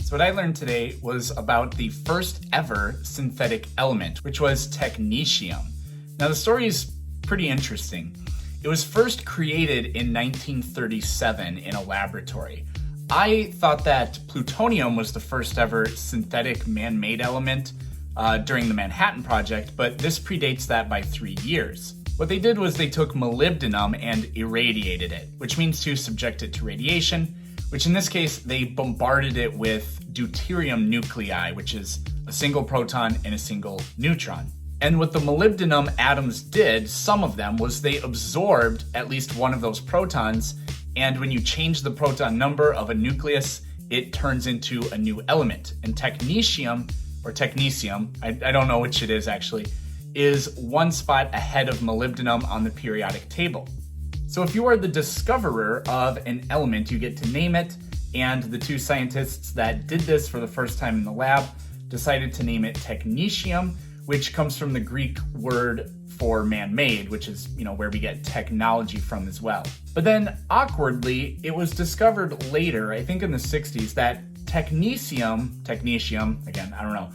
So what I learned today was about the first ever synthetic element, which was technetium. Now the story is pretty interesting. It was first created in 1937 in a laboratory. I thought that plutonium was the first ever synthetic man-made element during the Manhattan Project, but this predates that by 3 years. What they did was they took molybdenum and irradiated it, which means to subject it to radiation, which in this case, they bombarded it with deuterium nuclei, which is a single proton and a single neutron. And what the molybdenum atoms did, some of them, was they absorbed at least one of those protons, and when you change the proton number of a nucleus, it turns into a new element. And technetium, or technetium, I don't know which it is actually, is one spot ahead of molybdenum on the periodic table. So if you are the discoverer of an element, you get to name it, and the two scientists that did this for the first time in the lab decided to name it technetium, which comes from the Greek word for man-made, which is, where we get technology from as well. But then, awkwardly, it was discovered later, I think in the 60s, that technetium, again, I don't know,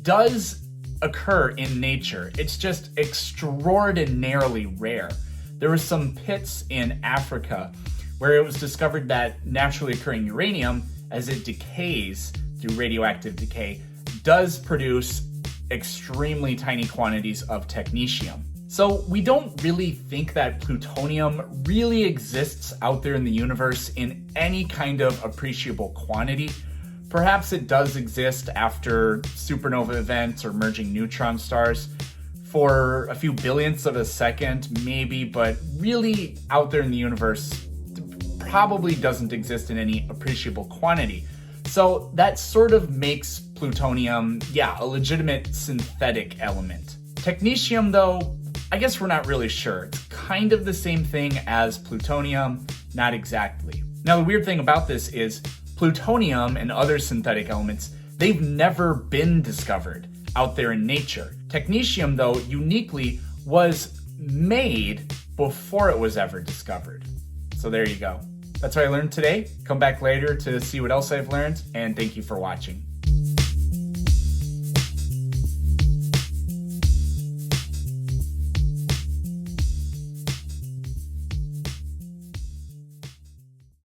does occur in nature. It's just extraordinarily rare. There were some pits in Africa where it was discovered that naturally occurring uranium, as it decays through radioactive decay, does produce extremely tiny quantities of technetium. So we don't really think that plutonium really exists out there in the universe in any kind of appreciable quantity. Perhaps it does exist after supernova events or merging neutron stars for a few billionths of a second, maybe, but really out there in the universe probably doesn't exist in any appreciable quantity. So that sort of makes plutonium, a legitimate synthetic element. Technetium, though, I guess we're not really sure. It's kind of the same thing as plutonium, not exactly. Now, the weird thing about this is plutonium and other synthetic elements, they've never been discovered out there in nature. Technetium, though, uniquely was made before it was ever discovered. So there you go. That's what I learned today. Come back later to see what else I've learned, and thank you for watching.